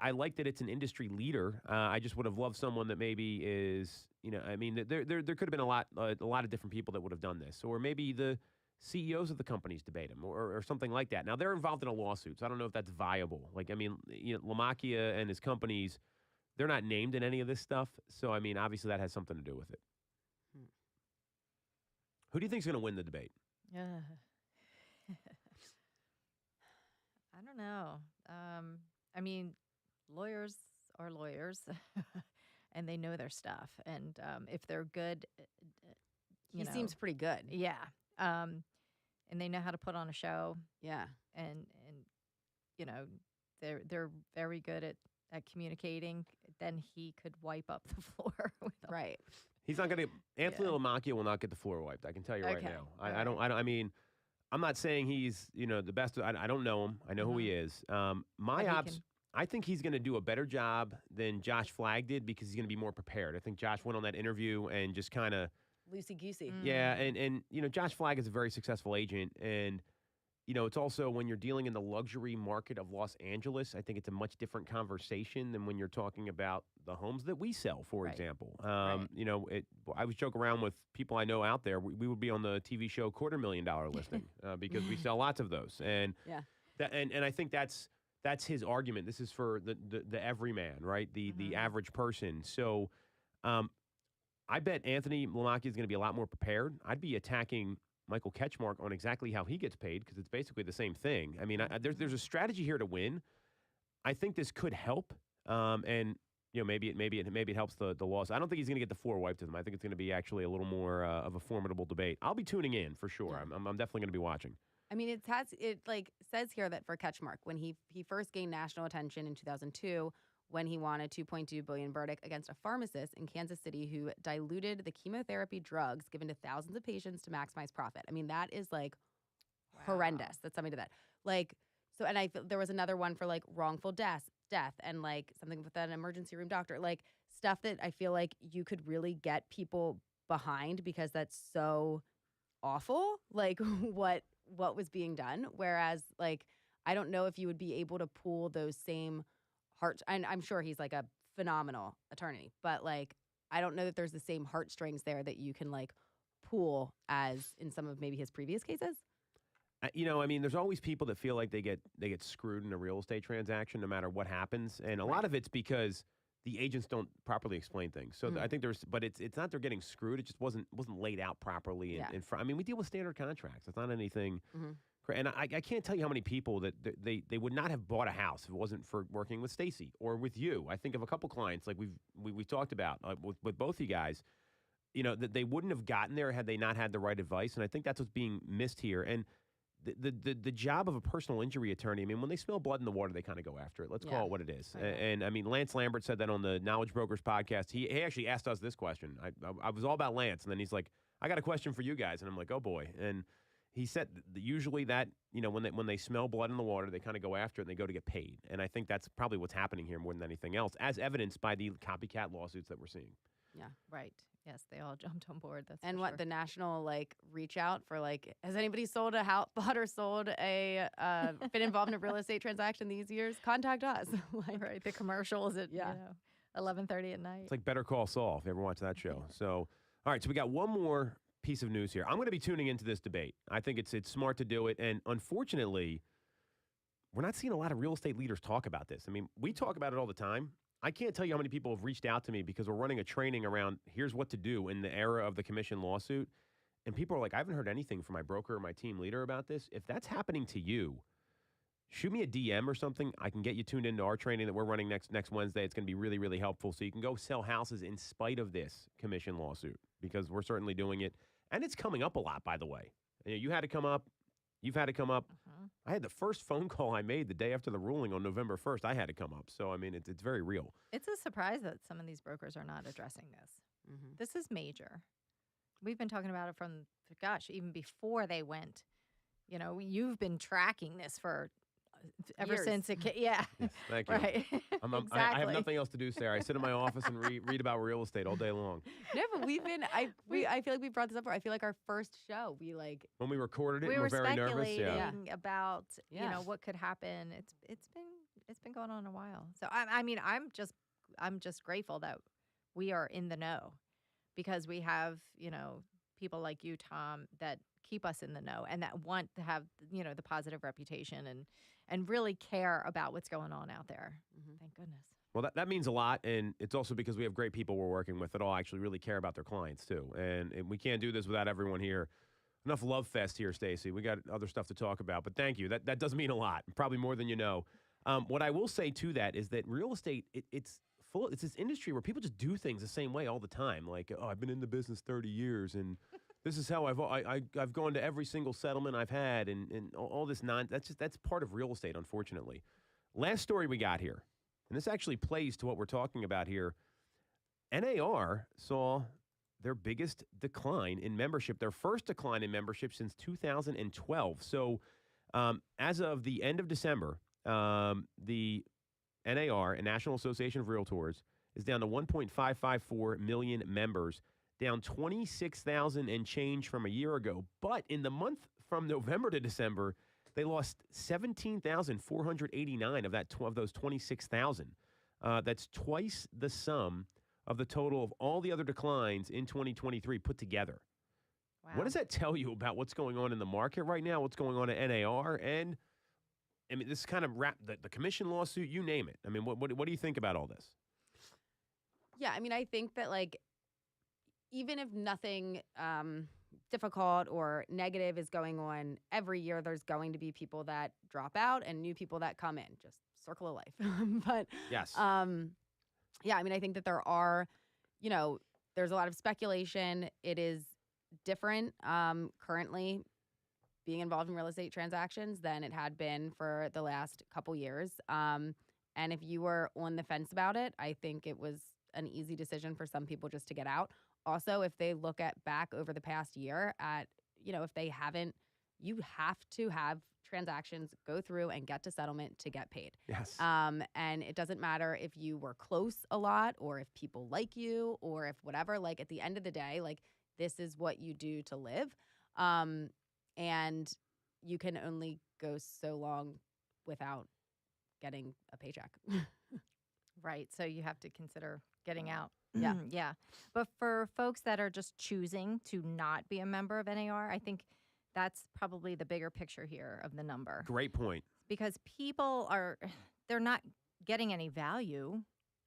I like that it's an industry leader. I just would have loved someone that maybe is, I mean, there could have been a lot of different people that would have done this, or maybe the CEOs of the companies debate him, or something like that. Now they're involved in a lawsuit, so I don't know if that's viable. Like, I mean, Lamacchia and his companies, they're not named in any of this stuff, so I mean, obviously that has something to do with it. Who do you think is going to win the debate? I don't know. I mean, lawyers are lawyers, and they know their stuff. And if they're good, He seems pretty good. yeah. And they know how to put on a show. Yeah. And they're very good at communicating. Then he could wipe up the floor. Right. He's not going to. Anthony Lamacchia will not get the floor wiped. I can tell you right Okay. now. I don't. I mean, I'm not saying he's the best. I don't know him. I know who he is. I think he's going to do a better job than Josh Flagg did because he's going to be more prepared. I think Josh went on that interview and just kind of loosey-goosey. Yeah, and Josh Flagg is a very successful agent, and it's also when you're dealing in the luxury market of Los Angeles, I think it's a much different conversation than when you're talking about the homes that we sell, for example. I was joking around with people I know out there. We would be on the TV show $250,000 Listing because we sell lots of those, and and I think that's his argument. This is for the everyman, right? The average person. So I bet Anthony Lamacchia is going to be a lot more prepared. I'd be attacking Michael Ketchmark on exactly how he gets paid because it's basically the same thing. I mean, there's a strategy here to win. I think this could help, and maybe it helps the loss. I don't think he's going to get the floor wiped to them. I think it's going to be actually a little more of a formidable debate. I'll be tuning in for sure. Yeah. I'm definitely going to be watching. I mean, it says here that for Ketchmark, when he first gained national attention in 2002, when he won a $2.2 billion verdict against a pharmacist in Kansas City who diluted the chemotherapy drugs given to thousands of patients to maximize profit. I mean, that is horrendous. That's something to that. So, and there was another one for wrongful death and something with an emergency room doctor, stuff that I feel like you could really get people behind because that's so awful, what was being done. Whereas I don't know if you would be able to pool those same and I'm sure he's a phenomenal attorney, but I don't know that there's the same heartstrings there that you can pool as in some of maybe his previous cases. I mean, there's always people that feel like they get screwed in a real estate transaction no matter what happens, and a lot of it's because the agents don't properly explain things. So I think but it's not they're getting screwed. It just wasn't laid out properly in front. I mean, we deal with standard contracts. It's not anything. And I can't tell you how many people that they would not have bought a house if it wasn't for working with Stacy or with you. I think of a couple clients we've talked about with both you guys. That they wouldn't have gotten there had they not had the right advice. And I think that's what's being missed here. And the job of a personal injury attorney, I mean, when they smell blood in the water, they kind of go after it. Let's call it what it is. And I mean, Lance Lambert said that on the Knowledge Brokers podcast. He actually asked us this question. I was all about Lance, and then he's like, I got a question for you guys. And I'm like, oh boy. And he said usually that, when they smell blood in the water, they kind of go after it and they go to get paid. And I think that's probably what's happening here more than anything else, as evidenced by the copycat lawsuits that we're seeing. Yeah. Right. Yes, they all jumped on board. That's and for what sure. the national reach out for has anybody sold a house, bought or sold a been involved in a real estate transaction these years? Contact us. Right, the commercials at 11:30 at night. It's like Better Call Saul if you ever watch that show. So, all right, so we got one more piece of news here. I'm going to be tuning into this debate. I think it's smart to do it, and unfortunately, we're not seeing a lot of real estate leaders talk about this. I mean, we talk about it all the time. I can't tell you how many people have reached out to me because we're running a training around here's what to do in the era of the commission lawsuit. And people are like, I haven't heard anything from my broker or my team leader about this. If that's happening to you, shoot me a DM or something. I can get you tuned into our training that we're running next Wednesday. It's going to be really, really helpful. So you can go sell houses in spite of this commission lawsuit because we're certainly doing it. And it's coming up a lot, by the way. You had to come up. You've had to come up. I had the first phone call I made the day after the ruling on November 1st. I had to come up. So, I mean, it's very real. It's a surprise that some of these brokers are not addressing this. This is major. We've been talking about it from, even before they went. You've been tracking this for ever Years. since it came. Yeah. Yes, thank you. Right. I have nothing else to do, Sarah. I sit in my office and read about real estate all day long. No, but I feel like we brought this up. I feel like our first show, when we recorded it, we and were we're very nervous. Yeah. speculating about what could happen. It's been going on a while. So I'm just grateful that we are in the know because we have people like you, Tom, that keep us in the know and that want to have the positive reputation and really care about what's going on out there. Thank goodness. Well, that means a lot, and it's also because we have great people we're working with that all actually really care about their clients, too. And we can't do this without everyone here. Enough love fest here, Stacey. We got other stuff to talk about, but thank you. That does mean a lot, probably more than you know. What I will say to that is that real estate, it's this industry where people just do things the same way all the time. Like, oh, I've been in the business 30 years, and this is how I've gone to every single settlement I've had, and all this that's part of real estate, unfortunately. Last story we got here, and this actually plays to what we're talking about here. NAR saw their biggest decline in membership, their first decline in membership since 2012. So as of the end of December, the NAR, a National Association of Realtors, is down to 1.554 million members, down 26,000 and change from a year ago. But in the month from November to December, they lost 17,489 of those 26,000. That's twice the sum of the total of all the other declines in 2023 put together. Wow. What does that tell you about what's going on in the market right now, what's going on at NAR? And, I mean, this kind of the commission lawsuit, you name it. I mean, what do you think about all this? Yeah, I mean, I think that, even if nothing difficult or negative is going on, every year there's going to be people that drop out and new people that come in. Just circle of life. But Yes. yeah, I mean, I think that there are, there's a lot of speculation. It is different currently being involved in real estate transactions than it had been for the last couple years. And if you were on the fence about it, I think it was an easy decision for some people just to get out. Also, if they look at back over the past year at, if they haven't, you have to have transactions go through and get to settlement to get paid. Yes. And it doesn't matter if you were close a lot or if people like you or if whatever, like at the end of the day, like this is what you do to live. And you can only go so long without getting a paycheck. Right. So you have to consider getting out. Yeah. Yeah. But for folks that are just choosing to not be a member of NAR, I think that's probably the bigger picture here of the number. Great point. Because people they're not getting any value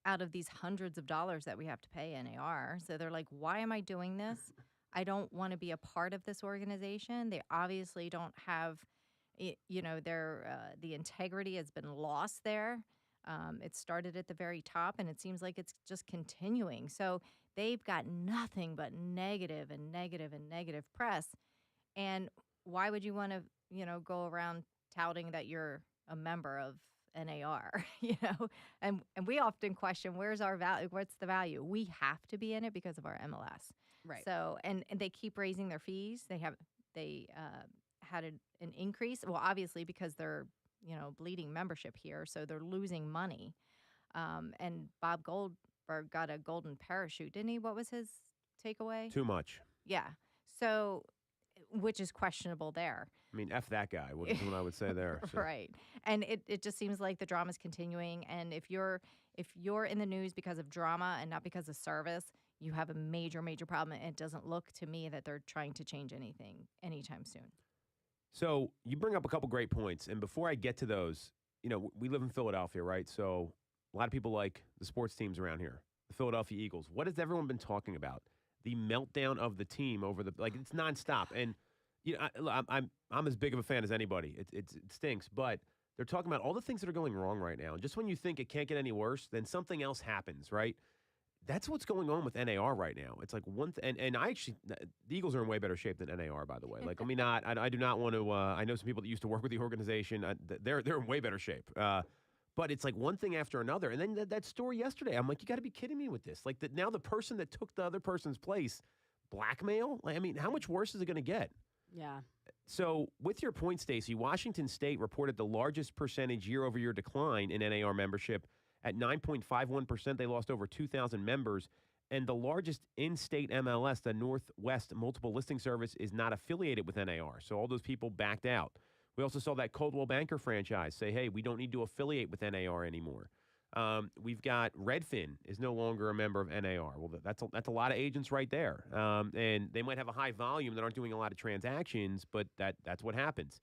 out of these hundreds of dollars that we have to pay NAR. So they're like, why am I doing this? I don't want to be a part of this organization. They obviously don't have, the integrity has been lost there. It started at the very top, and it seems like it's just continuing. So they've got nothing but negative and negative and negative press. And why would you want to, go around touting that you're a member of NAR, And we often question, where's our value? What's the value? We have to be in it because of our MLS. Right. So, and they keep raising their fees. They had an increase. Well, obviously because they're, bleeding membership here, so they're losing money. And Bob Goldberg got a golden parachute, didn't he? What was his takeaway? Too much. Yeah. So, which is questionable there. I mean, F that guy, what I would say there. So. Right. And it just seems like the drama's continuing. And if you're in the news because of drama and not because of service, you have a major, major problem. And it doesn't look to me that they're trying to change anything anytime soon. So you bring up a couple great points. And before I get to those, we live in Philadelphia, right? So a lot of people like the sports teams around here, the Philadelphia Eagles. What has everyone been talking about? The meltdown of the team over it's nonstop. And I'm as big of a fan as anybody. It stinks, but they're talking about all the things that are going wrong right now. And just when you think it can't get any worse, then something else happens, right? That's what's going on with NAR right now. It's like and I actually, the Eagles are in way better shape than NAR, by the way. Like, I do not want to, I know some people that used to work with the organization. They're in way better shape. But it's like one thing after another. And then that story yesterday, I'm like, you got to be kidding me with this. Like, now the person that took the other person's place, blackmail? Like, I mean, how much worse is it going to get? Yeah. So with your point, Stacey, Washington State reported the largest percentage year-over-year decline in NAR membership. At 9.51%, they lost over 2,000 members. And the largest in-state MLS, the Northwest Multiple Listing Service, is not affiliated with NAR. So all those people backed out. We also saw that Coldwell Banker franchise say, hey, we don't need to affiliate with NAR anymore. We've got Redfin is no longer a member of NAR. Well, that's a lot of agents right there. And they might have a high volume that aren't doing a lot of transactions, but that's what happens.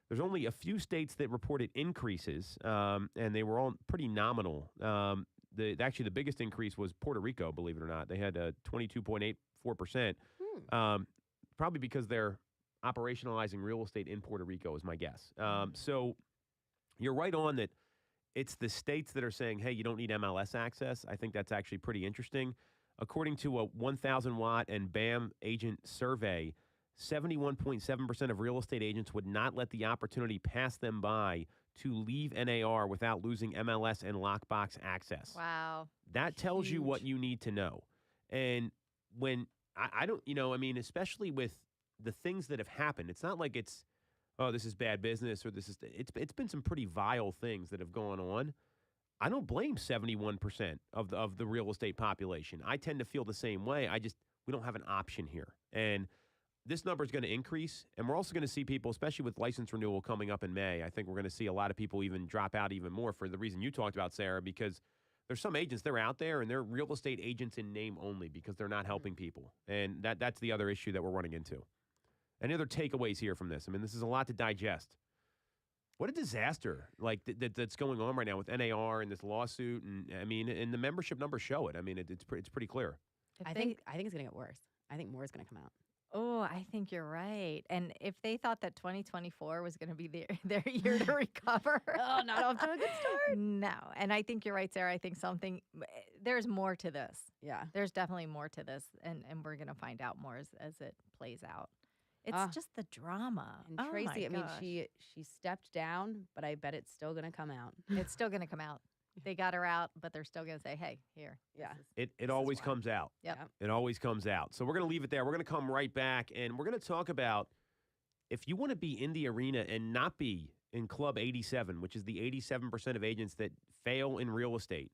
There's only a few states that reported increases, and they were all pretty nominal. Actually, the biggest increase was Puerto Rico, believe it or not. They had 22.84%, probably because they're operationalizing real estate in Puerto Rico is my guess. So you're right on that. It's the states that are saying, hey, you don't need MLS access. I think that's actually pretty interesting. According to a 1,000-watt and BAM agent survey, 71.7% of real estate agents would not let the opportunity pass them by to leave NAR without losing MLS and lockbox access. Wow. That tells you what you need to know. And when I don't, especially with the things that have happened, it's not like it's, oh, this is bad business or it's been some pretty vile things that have gone on. I don't blame 71% of the real estate population. I tend to feel the same way. We don't have an option here. And this number is going to increase, and we're also going to see people, especially with license renewal coming up in May, I think we're going to see a lot of people even drop out even more for the reason you talked about, Sarah, because there's some agents, they're out there, and they're real estate agents in name only because they're not helping people. And that's the other issue that we're running into. Any other takeaways here from this? I mean, this is a lot to digest. What a disaster that's going on right now with NAR and this lawsuit. And, I mean, and the membership numbers show it. I mean, it's pretty clear. I think it's gonna get worse. I think more is gonna come out. Oh, I think you're right. And if they thought that 2024 was going to be their year to recover, Oh, not off to a good start. no. And I think you're right, Sarah. I think there's more to this. Yeah. There's definitely more to this, and we're going to find out more as it plays out. It's Ah. just the drama. And Oh Tracy, my I mean, gosh. she stepped down, but I bet it's still gonna come out. It's still going to come out. They got her out, but they're still going to say, hey, here. Yeah. It is always why. comes out. Yep. It always comes out. So we're going to leave it there. We're going to come right back, and we're going to talk about if you want to be in the arena and not be in Club 87, which is the 87% of agents that fail in real estate.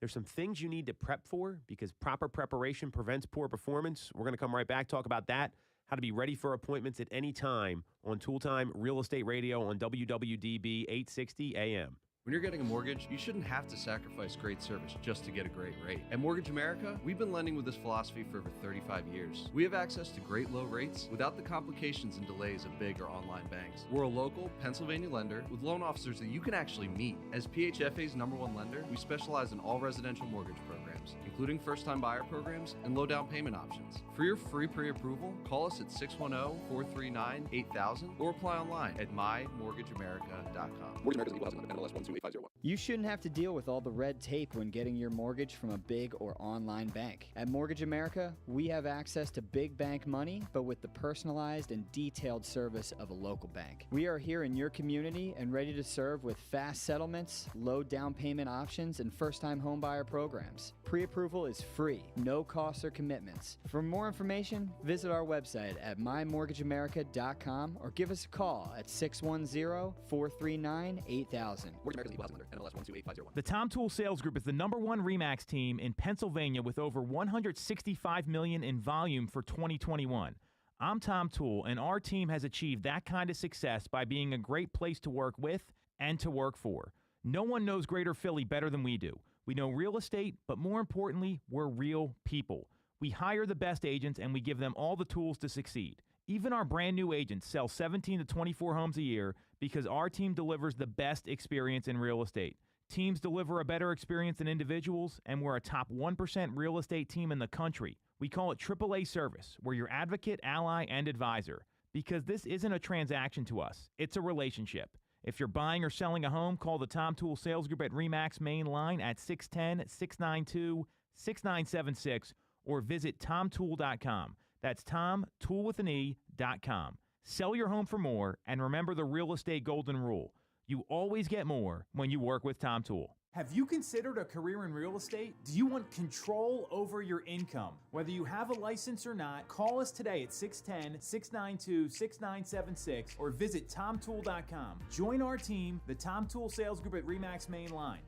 There's some things you need to prep for because proper preparation prevents poor performance. We're going to come right back, talk about that, how to be ready for appointments at any time on Toole Time Real Estate Radio on WWDB 860 AM. When you're getting a mortgage, you shouldn't have to sacrifice great service just to get a great rate. At Mortgage America, we've been lending with this philosophy for over 35 years. We have access to great low rates without the complications and delays of big or online banks. We're a local Pennsylvania lender with loan officers that you can actually meet. As PHFA's #1 lender, we specialize in all residential mortgage programs, including first-time buyer programs and low down payment options. For your free pre-approval, call us at 610-439-8000 or apply online at mymortgageamerica.com. Mortgage America's equal housing number, NMLS 12850. You shouldn't have to deal with all the red tape when getting your mortgage from a big or online bank. At Mortgage America, we have access to big bank money, but with the personalized and detailed service of a local bank. We are here in your community and ready to serve with fast settlements, low down payment options, and first-time homebuyer programs. Pre-approval is free, no costs or commitments. For more information, visit our website at mymortgageamerica.com or give us a call at 610-439-8000. Mortgage America's equal housing number, NMLS 12850. The Tom Toole Sales Group is the #1 REMAX team in Pennsylvania with over $165 million in volume for 2021. I'm Tom Toole, and our team has achieved that kind of success by being a great place to work with and to work for. No one knows Greater Philly better than we do. We know real estate, but more importantly, we're real people. We hire the best agents, and we give them all the tools to succeed. Even our brand new agents sell 17 to 24 homes a year because our team delivers the best experience in real estate. Teams deliver a better experience than individuals, and we're a top 1% real estate team in the country. We call it AAA service. We're your advocate, ally, and advisor. Because this isn't a transaction to us, it's a relationship. If you're buying or selling a home, call the Tom Toole Sales Group at REMAX main line at 610-692-6976 or visit tomtoole.com. That's tomtoole.com. Sell your home for more, and remember the real estate golden rule. You always get more when you work with Tom Toole. Have you considered a career in real estate? Do you want control over your income? Whether you have a license or not, call us today at 610-692-6976 or visit tomtoole.com. Join our team, the Tom Toole Sales Group at REMAX main line.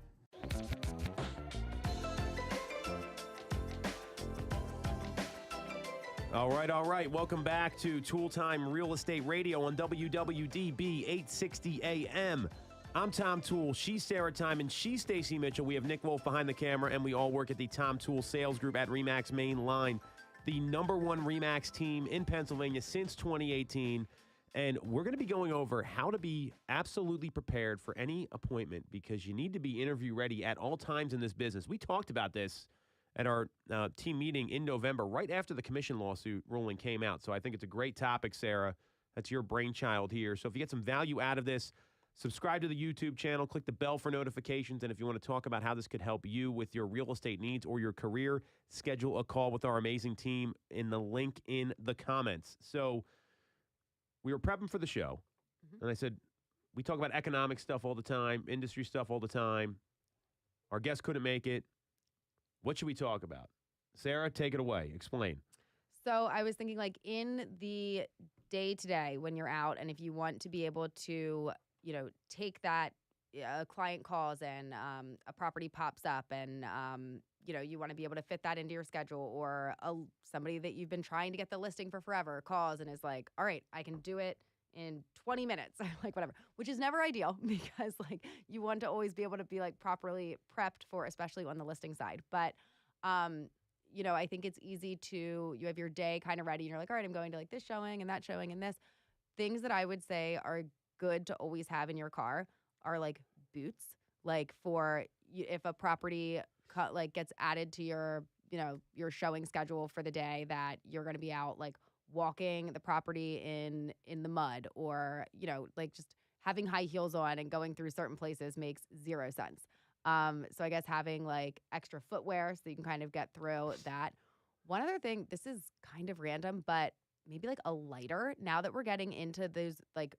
All right. Welcome back to Toole Time Real Estate Radio on WWDB 860 AM. I'm Tom Toole. She's Sarah Time, and she's Stacy Mitchell. We have Nick Wolf behind the camera, and we all work at the Tom Toole Sales Group at REMAX main line, the #1 REMAX team in Pennsylvania since 2018. And we're going to be going over how to be absolutely prepared for any appointment because you need to be interview ready at all times in this business. We talked about this at our team meeting in November, right after the commission lawsuit ruling came out. So I think it's a great topic, Sarah. That's your brainchild here. So if you get some value out of this, subscribe to the YouTube channel, click the bell for notifications, and if you want to talk about how this could help you with your real estate needs or your career, schedule a call with our amazing team in the link in the comments. So we were prepping for the show, and I said, we talk about economic stuff all the time, industry stuff all the time. Our guest couldn't make it. What should we talk about? Sarah, take it away. Explain. So I was thinking, like, in the day-to-day when you're out, and if you want to be able to, take that, a client calls and a property pops up and, you want to be able to fit that into your schedule, or somebody that you've been trying to get the listing for forever calls and is like, all right, I can do it in 20 minutes, like whatever, which is never ideal because like you want to always be able to be like properly prepped for, especially on the listing side. But, I think it's easy to, you have your day kind of ready and you're like, all right, I'm going to like this showing and that showing and this. Things that I would say are good to always have in your car are like boots, like for if a property gets added to your your showing schedule for the day that you're going to be out like walking the property in the mud, or like just having high heels on and going through certain places makes zero sense. So I guess having like extra footwear so you can kind of get through that. One other thing, this is kind of random, but maybe like a lighter. Now that we're getting into those like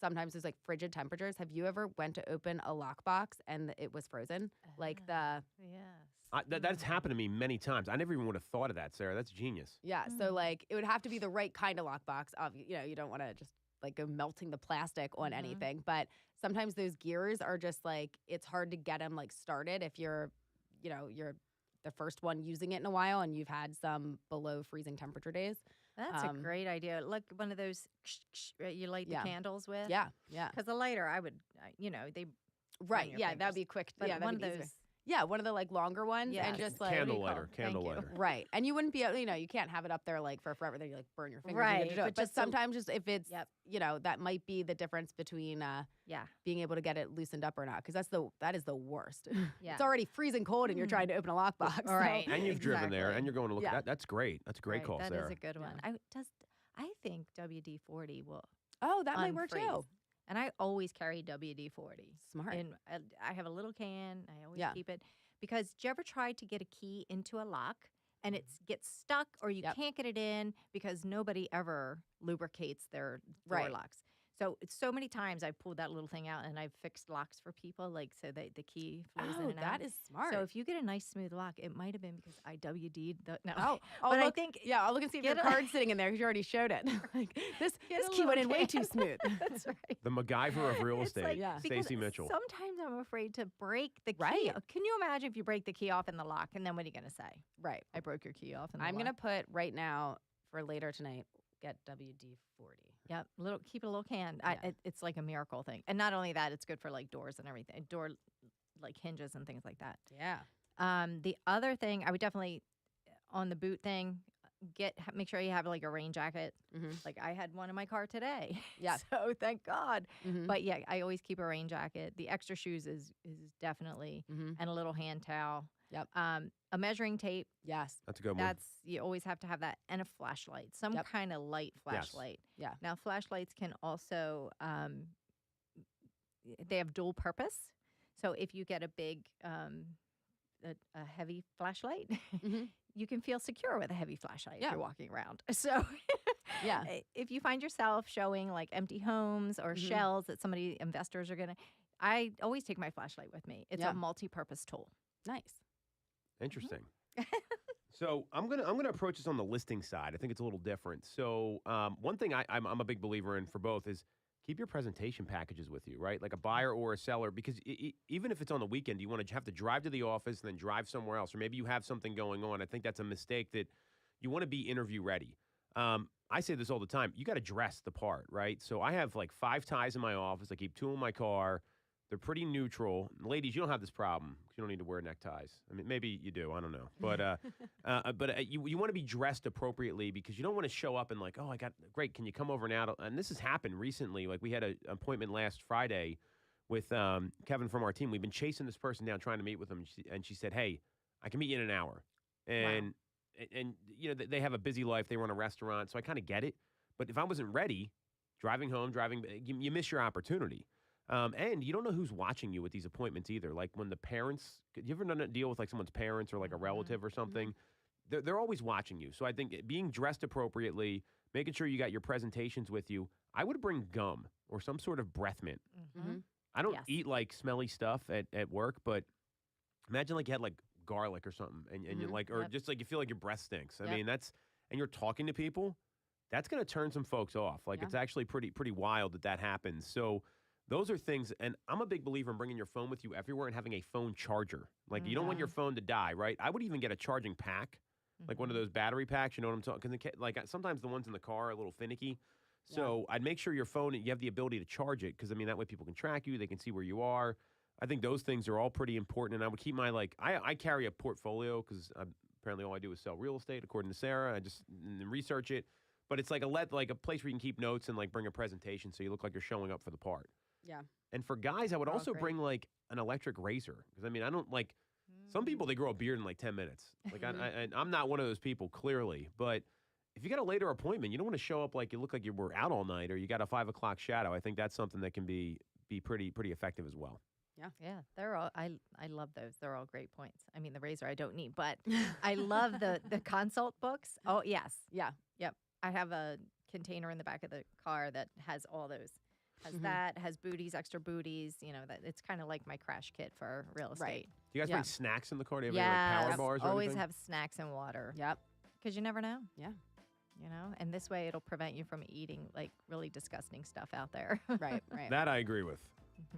sometimes there's like frigid temperatures. Have you ever went to open a lockbox and it was frozen? Like the Yes. That's happened to me many times. I never even would have thought of that, Sarah. That's genius. yeah. So like it would have to be the right kind of lockbox. You don't want to just like go melting the plastic on anything. But sometimes those gears are just like it's hard to get them like started if you're the first one using it in a while and you've had some below freezing temperature days. That's a great idea. Like one of those you light the candles with. Yeah. Because the lighter, I would, they Right. your Yeah, fingers. that'd be quick. But Yeah, one that'd of be those. easier. Yeah, one of the like longer ones, Yes. and just like Candle What do you lighter, call it? candle Thank you. lighter. right, and you wouldn't be able, you can't have it up there like for forever. Then you like burn your fingers. when you Right, do it. but But just a- sometimes just if it's Yep. that might be the difference between Yeah. being able to get it loosened up or not, because that is the worst. Yeah. It's already freezing cold and you're trying to open a lockbox. All right. And you've driven there, Exactly. and you're going to look Yeah. at that. That's great. That's a great call, That Sarah. is a good one. I think WD-40 will Oh, that might work unfreeze. too. And I always carry WD-40. Smart. And I have a little can. I always Yeah. keep it. Because did you ever try to get a key into a lock and it gets stuck or you Yep. can't get it in because nobody ever lubricates their door Right. locks. So it's so many times I've pulled that little thing out and I've fixed locks for people, like so that the key flows in Oh, and out. that is smart. So if you get a nice smooth lock, it might have been because I WD'd the no. Oh, but I look, think yeah, I'll look and see if your get a- card's sitting in there because you already showed it. Like this Get a key went in little way too can. smooth. That's right. The MacGyver of real It's estate, like- Yeah. because Stacey Mitchell. Sometimes I'm afraid to break the key. Right. Can you imagine if you break the key off in the lock and then what are you going to say? Right. I broke your key off in the I'm lock. gonna put right now for later tonight. Get WD-40. Yep, keep a little can. Yeah. It's like a miracle thing, and not only that, it's good for like doors and everything, like hinges and things like that. Yeah. The other thing I would definitely on the boot thing, make sure you have like a rain jacket. Mm-hmm. Like I had one in my car today. Yeah. So thank God. Mm-hmm. But yeah, I always keep a rain jacket. The extra shoes is definitely, Mm-hmm. and a little hand towel. Yep. A measuring tape. Yes. That's a good one. That's you always have to have that, and a flashlight, some Yep. kind of light flashlight. Yeah. Now flashlights can also they have dual purpose. So if you get a big a heavy flashlight, Mm-hmm. you can feel secure with a heavy flashlight Yeah. if you're walking around. So Yeah. if you find yourself showing like empty homes or Mhm. shells that investors are gonna, I always take my flashlight with me. It's Yeah. a multi-purpose tool. Nice. Interesting. So I'm gonna approach this on the listing side. I think it's a little different. So one thing I'm a big believer in for both is keep your presentation packages with you, right? Like a buyer or a seller, because even if it's on the weekend, you want to have to drive to the office and then drive somewhere else, or maybe you have something going on. I think that's a mistake that you want to be interview ready. I say this all the time. You got to dress the part, right? So I have like 5 ties in my office. I keep 2 in my car. They're pretty neutral. Ladies, you don't have this problem because you don't need to wear neckties. I mean, maybe you do. I don't know. But you want to be dressed appropriately because you don't want to show up and like, oh, great. Can you come over now? And this has happened recently. Like we had an appointment last Friday with Kevin from our team. We've been chasing this person down, trying to meet with him. And she said, hey, I can meet you in an hour. And they have a busy life. They run a restaurant. So I kind of get it. But if I wasn't ready, driving home, you miss your opportunity. And you don't know who's watching you with these appointments either. Like when the parents, you ever done a deal with like someone's parents or like a relative or something? They're always watching you. So I think being dressed appropriately, making sure you got your presentations with you. I would bring gum or some sort of breath mint. Mm-hmm. I don't Yes. eat like smelly stuff at work, but imagine like you had like garlic or something and you're like, or Yep. just like you feel like your breath stinks. I Yep. mean, and you're talking to people, that's going to turn some folks off. Like Yeah. it's actually pretty wild that happens. So those are things, and I'm a big believer in bringing your phone with you everywhere and having a phone charger. Like you don't want your phone to die, right? I would even get a charging pack, like one of those battery packs. You know what I'm talking? Because like sometimes the ones in the car are a little finicky. So I'd make sure your phone, you have the ability to charge it, because I mean that way people can track you, they can see where you are. I think those things are all pretty important, and I would keep my I carry a portfolio because apparently all I do is sell real estate, according to Sarah. I just research it, but it's like a place where you can keep notes and like bring a presentation so you look like you're showing up for the part. Yeah. And for guys, I would Oh, also great. bring like an electric razor, because I mean I don't like Some people, they grow a beard in like 10 minutes. Like, and I'm not one of those people, clearly. But if you got a later appointment, you don't want to show up like you look like you were out all night or you got a 5 o'clock shadow. I think that's something that can be pretty effective as well. Yeah, they're all. I love those. They're all great points. I mean, the razor I don't need, but I love the consult books. Oh yes, Yeah. yep. I have a container in the back of the car that has all those. Has that, has booties, extra booties. You know, that it's kind of like my crash kit for real estate. Right. Do you guys Yeah. bring snacks in the car? Do you have any like Yes, power bars or always anything? have snacks and water. Yep. Because you never know. Yeah. You know, and this way it'll prevent you from eating like really disgusting stuff out there. Right. Right. That I agree with.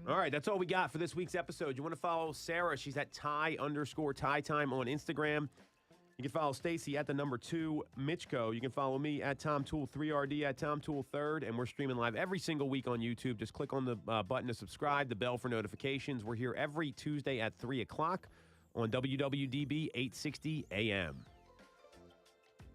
All right, that's all we got for this week's episode. You want to follow Sarah? She's at Ty_Ty Time on Instagram. You can follow Stacy at the number 2 Mitchko. You can follow me at Tom Toole 3RD at Tom Toole 3rd, and we're streaming live every single week on YouTube. Just click on the button to subscribe, the bell for notifications. We're here every Tuesday at 3 o'clock on WWDB 860 AM.